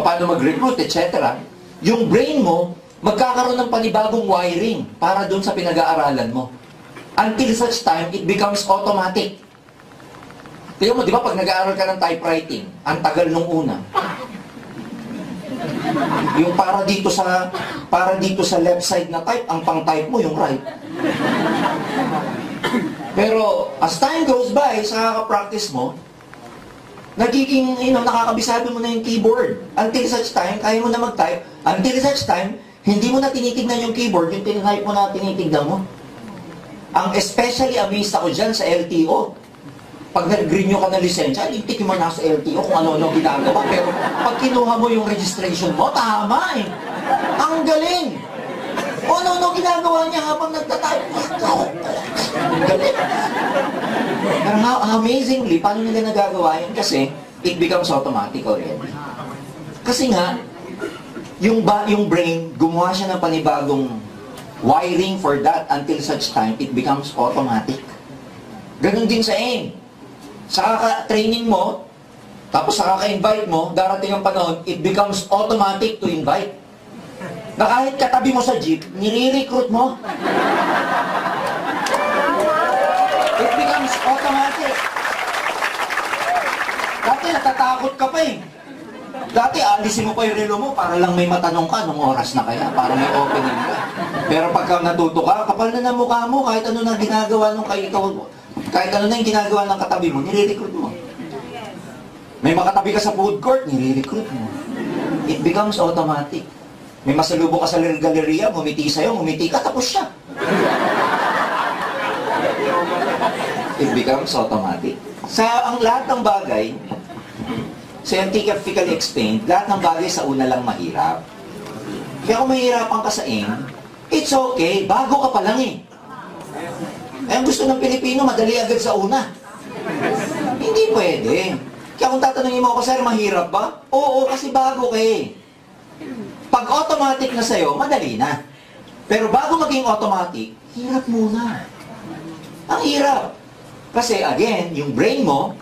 paano mag-recruit, etc., yung brain mo, magkakaroon ng panibagong wiring para doon sa pinag-aaralan mo. Until such time, it becomes automatic. Tingnan mo, di ba, pag nag-aaral ka ng typewriting, ang tagal nung una. Yung para dito sa left side na type, ang pang-type mo, yung right. Pero, as time goes by, sa kaka-practice mo, nagiging, nakakabisado mo na yung keyboard. Until such time, kaya mo na mag-type. Until such time, hindi mo na tinitignan yung keyboard, yung tinitype mo na tinitignan mo. Ang especially amazed ako dyan sa LTO. Pag nag-renew ka ng lisensya, lintik mo na sa LTO kung ano-ano ginagawa. Pero pag kinuha mo yung registration mo, tama eh. Ang galing! O ano-ano ginagawa niya habang nagtatype. Ang galing! Pero amazingly, paano nila nagagawa yun? Kasi, it becomes automatic already. Kasi nga, yung brain, gumawa siya ng panibagong wiring for that until such time, it becomes automatic. Ganun din sa aim. Sa kaka-training mo, tapos sa kaka-invite mo, darating ang panahon, it becomes automatic to invite. Na kahit katabi mo sa jeep, nire-recruit mo. It becomes automatic. Dati natatakot ka pa eh. Dati alisin mo pa yung relo mo para lang may matanong ka nung oras na kaya, para may opening ka. Pero pagka natuto ka, kapal na ng mukha mo, kahit ano na ginagawa nung kahit ano na yung ginagawa ng katabi mo, nire-recruit mo. May makatabi ka sa food court, nire-recruit mo. It becomes automatic. May masalubong ka sa galeria, ngumiti sa'yo, ngumiti ka, tapos siya. It becomes automatic. Ang lahat ng bagay, scientifically explained, lahat ng bagay sa una lang mahirap. Kaya kung mahirapan ka sa aim, it's okay, bago ka pa lang eh. Ang gusto ng Pilipino, madali agad sa una. Hindi pwede. Kaya kung tatanungin mo ako, sir, mahirap ba? Oo, kasi bago ka eh. Pag automatic na sa'yo, madali na. Pero bago maging automatic, hirap muna. Ang hirap. Kasi again, yung brain mo,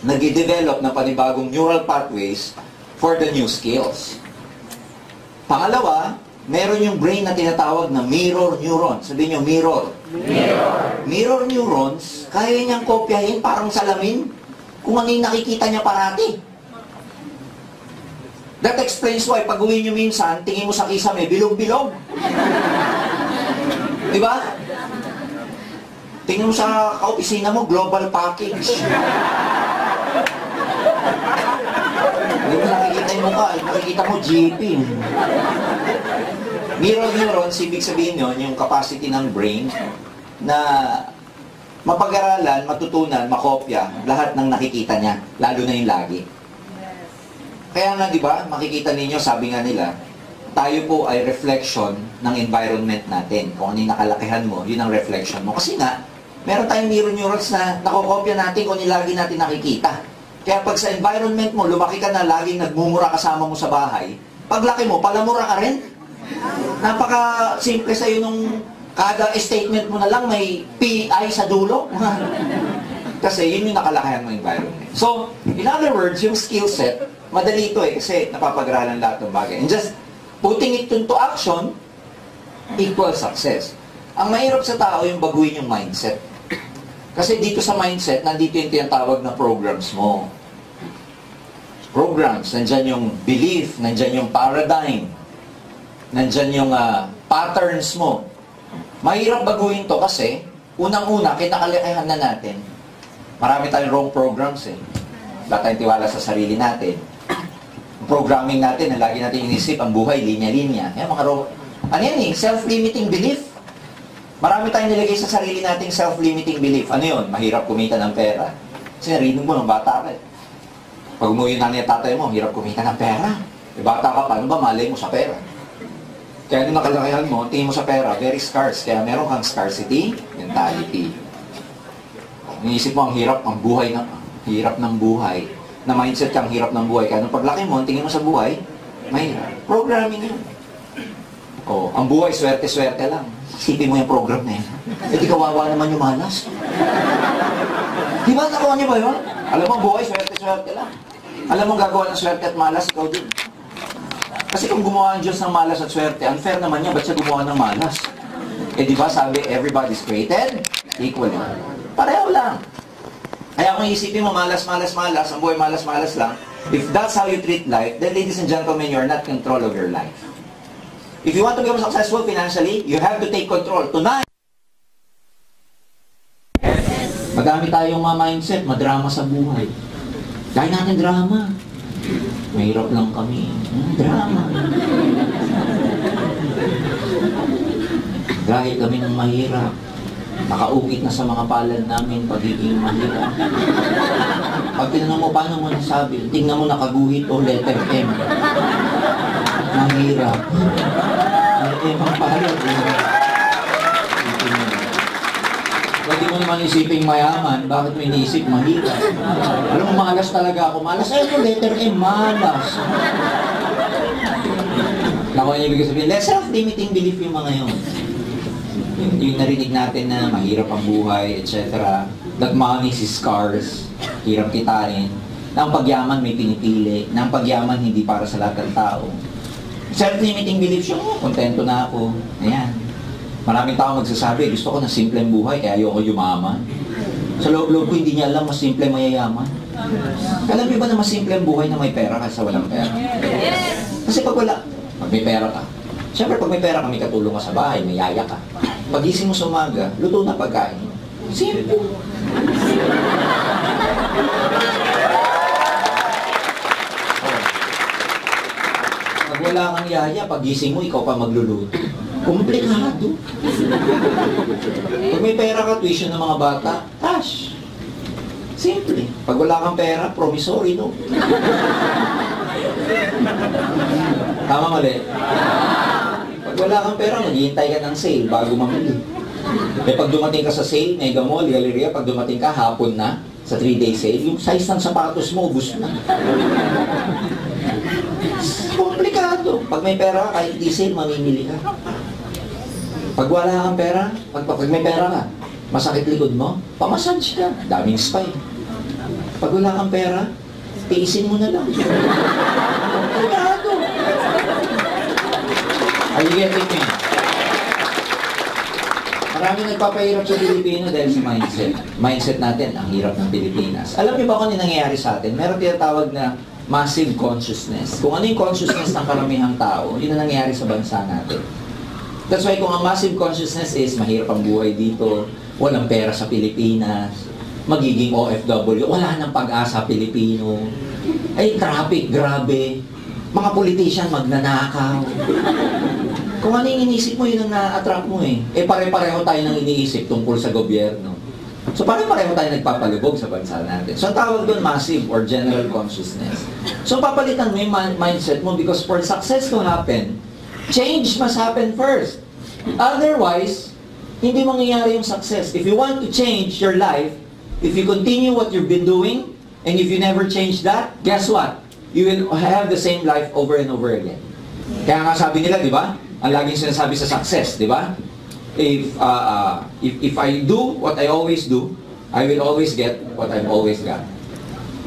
nag-develop ng panibagong neural pathways for the new skills. Pangalawa, meron yung brain na tinatawag na mirror neurons. Sabihin nyo, mirror. Mirror neurons, kaya niyang kopyahin parang salamin kung ano yung nakikita niya parati. That explains why, pag uwi nyo minsan, tingin mo sa kisame, bilog-bilog. Diba? Tingin mo sa kaopisina mo, global package. Hindi mo nakikita yung mukha, nakikita mo GP. Mirror neurons, ibig sabihin yun, yung capacity ng brain na mapag-aralan, matutunan, makopya, lahat ng nakikita niya, lalo na yung lagi. Kaya nga, di ba, makikita ninyo, sabi nga nila, tayo po ay reflection ng environment natin. Kung ano yung nakalakihan mo, yun ang reflection mo. Kasi nga, meron tayong mirror neurons na nakokopya natin kung ano yung lagi natin nakikita. Kaya pag sa environment mo, lumaki ka na laging nagmumura kasama mo sa bahay, paglaki mo, palamura ka rin. Napaka-simple sa'yo nung kada statement mo na lang may PI sa dulo. Kasi yun yung nakalakihan mo environment. So, in other words, yung skill set, madali ito eh, kasi napapag-aralan lahat ng bagay. And just putting it into action equals success. Ang mahirap sa tao yung baguhin yung mindset. Kasi dito sa mindset, nandito yung tinatawag na programs mo. Programs, nandyan yung belief, nandyan yung paradigm, nandyan yung patterns mo. Mahirap baguhin to kasi, unang-una, kinakalakihan na natin. Marami tayong wrong programs eh. Wala tayong tiwala sa sarili natin. Programming natin, na lagi natin inisip, ang buhay, linya-linya. Yan, mga ano yan eh, self-limiting belief. Marami tayong nilagay sa sarili nating self-limiting belief. Ano yun? Mahirap kumita ng pera. Kasi narinig mo ng bata ka eh. Pag umuwi na niya tatay mo, hirap kumita ng pera. E bata ka pa, ano ba malay mo sa pera? Kaya nung nakalakayan mo, tingin mo sa pera, very scarce. Kaya meron kang scarcity mentality. Iniisip mo ang hirap, ang buhay na, hirap ng buhay. Na mindset kang hirap ng buhay. Kaya nung paglaki mo, tingin mo sa buhay, mahirap. Programming yun. Oh, ang buhay, swerte-swerte lang. Isipin mo yung program na yun. E di kawawa naman yung malas. Di ba nakuha niyo ba yun? Alam mo, buhay, swerte-swerte lang. Alam mo gagawa ng swerte at malas, ikaw din. Kasi kung gumawa ang Diyos ng malas at swerte, unfair naman niya, ba't siya gumawa ng malas? Eh di ba sabi, everybody's created equally. Pareho lang. Kaya kung isipin mo, malas, ang buhay malas lang, if that's how you treat life, then ladies and gentlemen, you're not in control of your life. If you want to become successful financially, you have to take control. Tonight, madami tayong mindset, madrama sa buhay. Dahil natin drama. Mahirap lang kami. Drama. Dahil kami ng mahirap. Nakaukit na sa mga palad namin pagiging mahirap. Pag tinanong mo, paano mo nasabi? Tingnan mo nakaguhit o letter M. Mahirap. May M ang palad. Pwede mo naman isiping mayaman, bakit mo iniisip mahirap? Alam mo, malas talaga ako. Malas ay ito, letter M, malas. Nakuha niyo ibig sabihin, self-limiting belief yung mga yun. Yung narinig natin na mahirap ang buhay, etc. That money is scars, hirap kitain. Na ang pagyaman may pinipili, na ang pagyaman hindi para sa lahat ng tao. Self-limiting belief yung, kontento na ako. Ayan. Maraming tao magsasabi, gusto ko na simpleng buhay, kaya ayoko yumaman. Sa loob-loob ko, hindi niya alam, mas simple mayayaman. Alam niyo ba na mas simpleng buhay na may pera kaysa walang pera? Kasi pag may pera ka, siyempre pag may pera ka, may katulong ka sa bahay, may yaya ka. Pagising mo sa umaga, luto na pagkain. Simple. Pag wala kang yaya, pagising mo, ikaw pa magluluto. Komplikado. Pag may pera ka, tuition ng mga bata, cash. Simple. Pag wala kang pera, promissory, no? Tama mali? Pag wala kang pera, maghihintay ka ng sale bago mamili. Eh pag dumating ka sa sale, Mega Mall, Galleria, pag dumating ka, hapon na, sa 3-day sale, yung size ng sapatos mo, ubus na. Komplikado. Pag may pera ka, kahit di sale, mamimili ka. Pag wala kang pera, pag may pera ka, masakit likod mo, pamassage ka, daming spine. Pag wala kang pera, tiisin mo na lang. Komplikado. Are you getting me? Maraming nagpapahirap sa Pilipino dahil sa mindset. Mindset natin, ang hirap ng Pilipinas. Alam niyo ba kung ano nangyayari sa atin? Meron tinatawag na massive consciousness. Kung ano yung consciousness ng karamihang tao, yun ang nangyayari sa bansa natin. That's why kung ang massive consciousness is mahirap ang buhay dito, walang pera sa Pilipinas, magiging OFW, wala nang pag-asa Pilipino, ay traffic, grabe, mga politician magnanakaw. Kung ano yung iniisip mo, yun ang na-attract mo eh. Eh pare-pareho tayo ng iniisip tungkol sa gobyerno. So pare-pareho tayo nagpapalubog sa bansa natin. So ang tawag doon massive or general consciousness. So papalitan mo yung mindset mo because for success to happen, change must happen first. Otherwise, hindi mangyayari yung success. If you want to change your life, if you continue what you've been doing, and if you never change that, guess what? You will have the same life over and over again. Kaya nga sabi nila, di ba? Ang laging sinasabi sa success, di ba? If I do what I always do, I will always get what I've always got.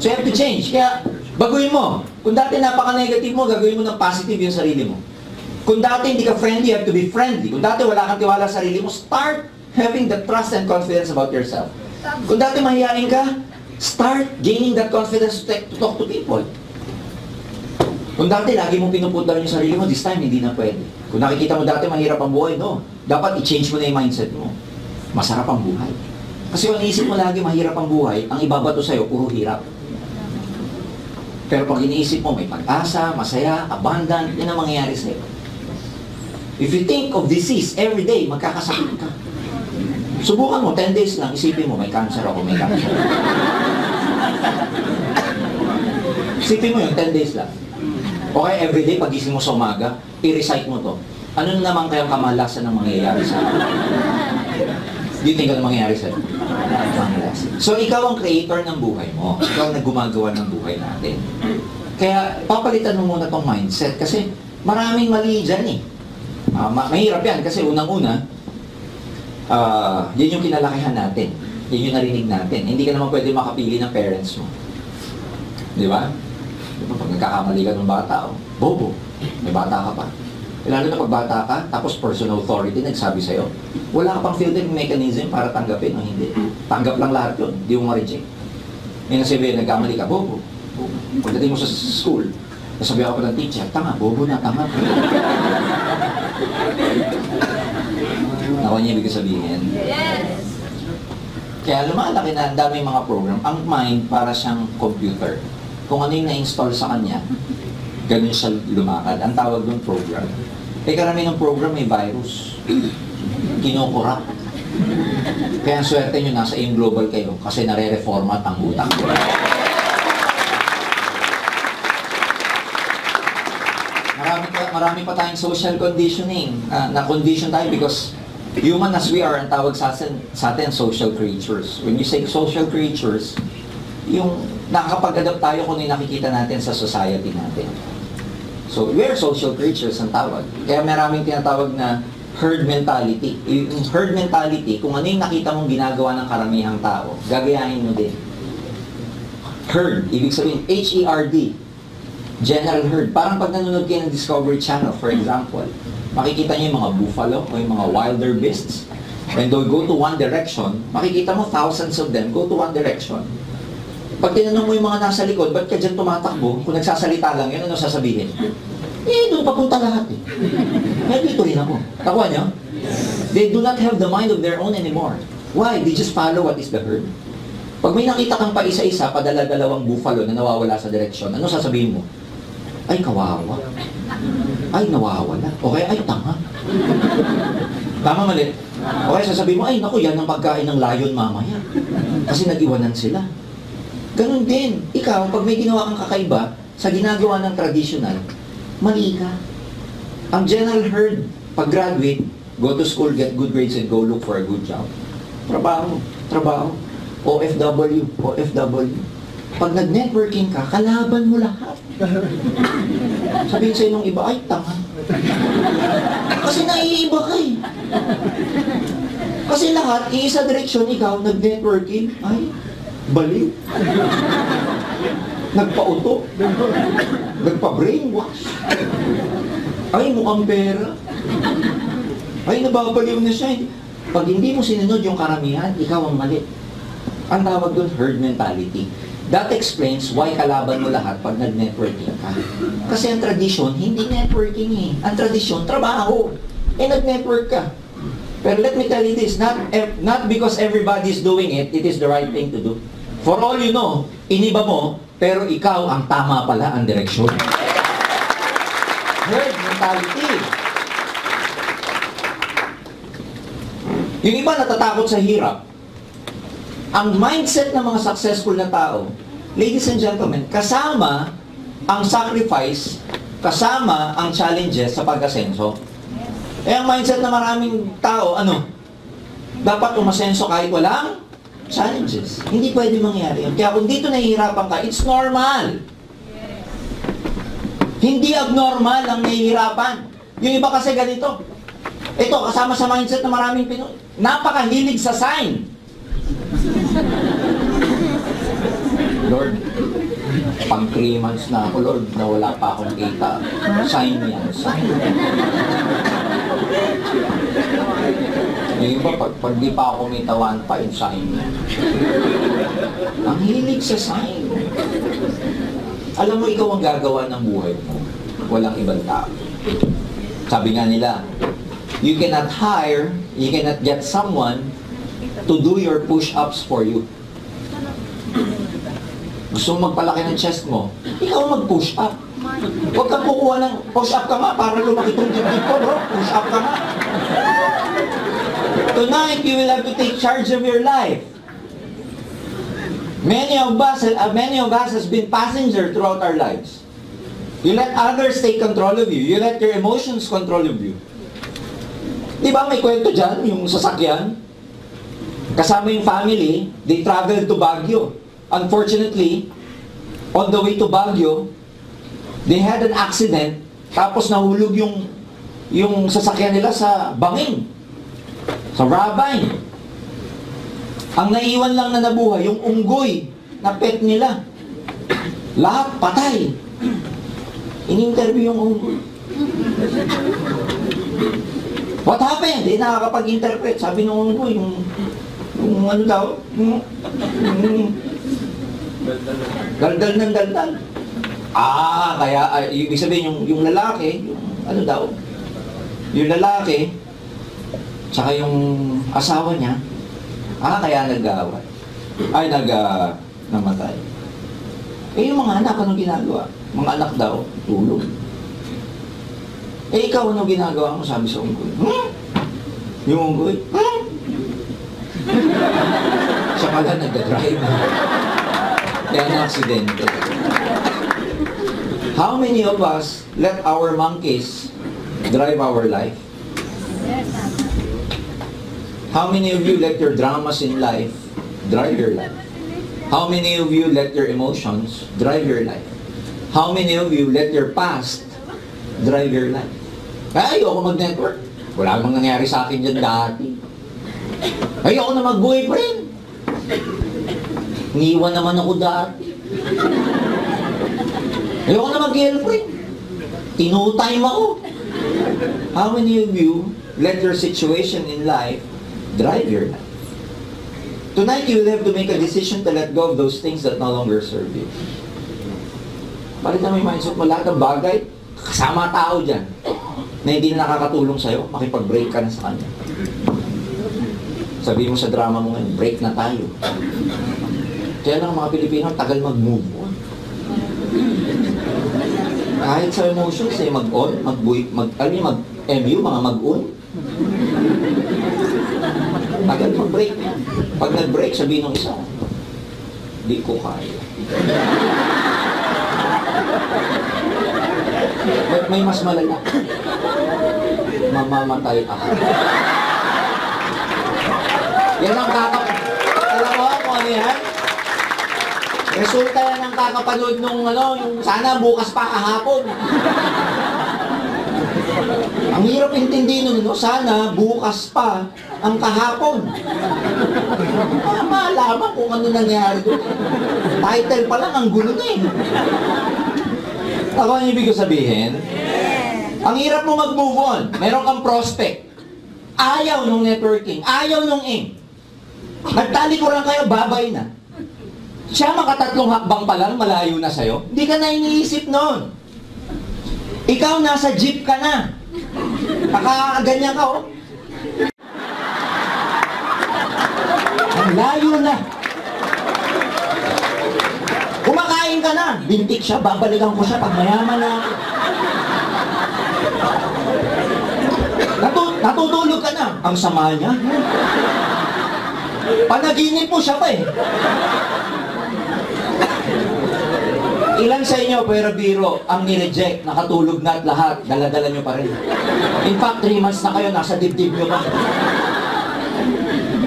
So you have to change. Kaya, baguhin mo. Kung dati napaka-negative mo, gagawin mo ng positive yung sarili mo. Kung dati hindi ka friendly, you have to be friendly. Kung dati wala kang tiwala sa sarili mo, start having the trust and confidence about yourself. Kung dati mahihain ka, start gaining that confidence to talk to people. Kung dati lagi mong pinuputlan yung sarili mo, this time hindi na pwede. Kung nakikita mo dati mahirap ang buhay, no. Dapat i-change mo na yung mindset mo. Masarap ang buhay. Kasi kung iniisip mo lagi mahirap ang buhay, ang ibabato sa'yo, puro hirap. Pero pag iniisip mo may pag-asa, masaya, abundant, yan ang mangyayari sa'yo. If you think of disease every day, magkakasakit ka. Subukan mo, 10 days lang, isipin mo, may cancer ako, may cancer. Isipin mo yun, 10 days lang. Okay, every day, pagising mo sa umaga, i-recite mo to. Ano naman kayang kamalasan ng mangyayari sa akin? Do you think ano mangyayari sa'yo? So, ikaw ang creator ng buhay mo. Ikaw ang naggumagawa ng buhay natin. Kaya, papalitan mo muna tong mindset kasi maraming mali dyan eh. Mahirap yan kasi unang-una, yun yung kinalakihan natin. Yun yung narinig natin. Hindi ka naman pwede makapili ng parents mo. Di ba? Diba, pag nagkakamali ka ng bata, bobo, may bata ka pa. Lalo na pag bata ka, tapos personal authority nagsabi sa'yo, wala ka pang filtering mechanism para tanggapin o hindi. Tanggap lang lahat yun, di mo ma-reject. May nasabihin, nagkamali ka, bobo. Pagdating mo sa school, nasabi ako pa ng teacher, tanga, bobo na, tanga. Ako niya ibig sabihin. Yes! Kaya lumalaki na ang daming mga program. Ang mind para siyang computer. Kung ano yung na-install sa kanya, ganun siya lumakad. Ang tawag ng program. Eh karamihan ng program may virus. Kinokorap. Kaya ang swerte nyo nasa AIM Global kayo kasi nare-reformat ang utak. Marami pa tayong social conditioning. Na-condition tayo because human as we are, ang tawag sa atin social creatures. When you say social creatures, yung nakakapag-adapt tayo kung yung nakikita natin sa society natin. So, we are social creatures ang tawag. Kaya maraming tinatawag na herd mentality. Yung herd mentality, kung ano yung nakita mong ginagawa ng karamihang tao, gagayahin mo din. Herd, ibig sabihin, H-E-R-D. General herd. Parang pag nanonood kayo ng Discovery Channel, for example, makikita niyo yung mga buffalo o yung mga wilder beasts. When they go to one direction, makikita mo thousands of them go to one direction. Pag tinanong mo yung mga nasa likod, ba't ka dyan tumatakbo? Kung nagsasalita lang yun, ano sasabihin? Eh, doon papunta lahat eh. Kaya dito rin ako. Takuha niyo? They do not have the mind of their own anymore. Why? They just follow what is the herd. Pag may nakita kang pa isa-isa, padala-dalawang buffalo na nawawala sa direksyon, ano sasabihin mo? Ay, kawawa. Ay, nawawala. Okay, ay, tanga. Tama mali. Okay, sasabihin mo, ay, naku, yan ang pagkain ng lion mamaya. Kasi nag-iwanan sila. Ganun din. Ikaw, pag may ginawa kang kakaiba sa ginagawa ng traditional, mali ka. Ang general herd, pag graduate, go to school, get good grades, and go look for a good job. Trabaho. Trabaho. OFW. OFW. Pag nag-networking ka, kalaban mo lahat. Sabihin sa'yo nung iba, ay, tanga. Kasi naiiba ka eh. Kasi lahat, iisa direksyon, ikaw, nag-networking, ay, baliw. Nagpa-auto. Nagpa-brainwash. Ay, mukhang pera. Ay, nababaliw na siya. Pag hindi mo sinunod yung karamihan, ikaw ang mali. Ang tawag doon, herd mentality. That explains why kalaban mo lahat pag nag-networking ka. Kasi ang tradisyon, hindi networking eh. Ang tradisyon, trabaho. Eh, nag-network ka. Pero let me tell you this, not because everybody's doing it, it is the right thing to do. For all you know, iniba mo, pero ikaw ang tama pala ang direksyon. Herd mentality. Yung iba natatakot sa hirap. Ang mindset ng mga successful na tao, ladies and gentlemen, kasama ang sacrifice, kasama ang challenges sa pag-asenso. Eh, ang mindset ng maraming tao, ano? Dapat umasenso kahit walang challenges. Hindi pwede mangyari yun. Kaya kung dito nahihirapan ka, it's normal. Hindi abnormal ang nahihirapan. Yung iba kasi ganito. Ito, kasama sa mindset ng maraming Pinoy. Napakahilig sa sign. Lord, pang 3 months na ako, Lord, na wala pa akong kita. Sign yan, sign. Yung iba, pag di pa ako kumita 1.5, sign yan. Ang hilig sa sign. Alam mo, ikaw ang gagawa ng buhay mo. Walang ibang tao. Sabi nga nila, you cannot get someone to do your push-ups for you. Gusto mo magpalaki ng chest mo, ikaw mag-push up. Huwag kang kukuha ng push up ka nga para lumaki itong dibdib ko, bro. Push up ka nga. Tonight, you will have to take charge of your life. Many of us has been passenger throughout our lives. You let others take control of you. You let your emotions control of you. Di ba may kwento dyan, yung sasakyan? Kasama yung family, they traveled to Baguio. Unfortunately, on the way to Baguio, they had an accident, tapos nahulog yung sasakyan nila sa bangin, sa rabine. Ang naiwan lang na nabuhay, yung unggoy na pet nila. Lahat patay. ini-interview yung unggoy. What happened? Nakakapag-interpret. Sabi ng unggoy, yung ano daw, daldal ng daldal. Kaya, ibig sabihin, yung lalaki, yung ano daw, yung lalaki, tsaka yung asawa niya, kaya nag-aaway. Namatay. Yung mga anak, anong ginagawa? Mga anak daw, tulog. Ikaw, anong ginagawa mo? Sabi sa unggoy. Yung unggoy, siya pala nagda-drive. Kaya na-aksidente. How many of us let our monkeys drive our life? How many of you let your dramas in life drive your life? How many of you let your emotions drive your life? How many of you let your past drive your life? Ayoko mag-network. Wala namang nangyari sa akin dyan dati. Ayoko na mag-boyfriend. Niiwan naman ako dati. Ayoko na mag-girlfriend. Tinutime ako. How many of you let your situation in life drive your life? Tonight, you will have to make a decision to let go of those things that no longer serve you. Bakit na may mindset mo? Lahat ng bagay, kasama tao dyan, na hindi na nakakatulong sa'yo, makipag-break ka na sa kanya. Sabi mo sa drama mo ngayon, break na tayo. Kaya lang mga Pilipino, tagal mag-move on. Kahit sa emotions, mag-on, mag-MU, mga mag-on. Tagal mag-break. Pag nag-break, sabihin ng isa, di ko kaya. May mas malala. Mamamatay ako. Yan ang alam mo kung ano yan? Resulta yan ang kakapanood nung yung sana bukas pa kahapon. Ang hirap intindihin nun, sana bukas pa ang kahapon. Malaman kung ano nangyari doon. Title pa lang, ang gulo na eh. Ako ang ibig ko sabihin, ang hirap mo mag-move on. Meron kang prospect. Ayaw nung networking. Ayaw nung aim. Nagtalikuran kayo, babay na. Siya makatatlong hakbang pa lang, malayo na sa'yo. Hindi ka na iniisip nun. Ikaw nasa jeep ka na. Nakaganyan ka, oh. Ang layo na. Kumakain ka na. Bintik siya, babalikan ko siya pag mayaman na ako. Natutulog ka na. Ang sama niya. Panaginip mo siya pa eh. Ilan sa inyo, pero biro, ang nireject, nakatulog na at lahat, dala-dala nyo pa rin. In fact, 3 months na kayo, nasa dibdib nyo pa.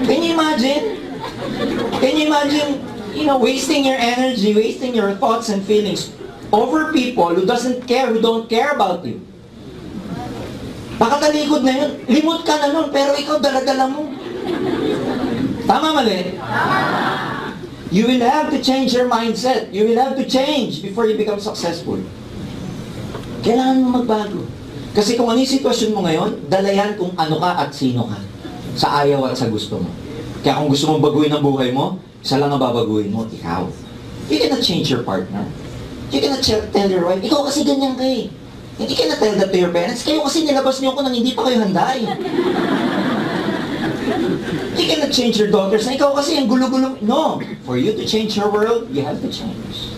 Can you imagine? Can you imagine, wasting your energy, wasting your thoughts and feelings over people who don't care about you? Nakatalikod na yun. Limot ka na nun, pero ikaw dala-dala mo. Tama mali? You will have to change your mindset. You will have to change before you become successful. Kailangan mo magbago. Kasi kung ano yung sitwasyon mo ngayon, dalayan kung ano ka at sino ka. Sa ayaw at sa gusto mo. Kaya kung gusto mong baguhin ang buhay mo, isa lang ang babaguhin mo, ikaw. You cannot change your partner. You cannot tell your wife, ikaw kasi ganyan ka eh. Hindi ka na tell that to your parents. Kayo kasi nilabas niyo ko nang hindi pa kayo handa eh. You cannot change your daughters na ikaw kasi ang gulo-gulo. No. For you to change your world, you have to change.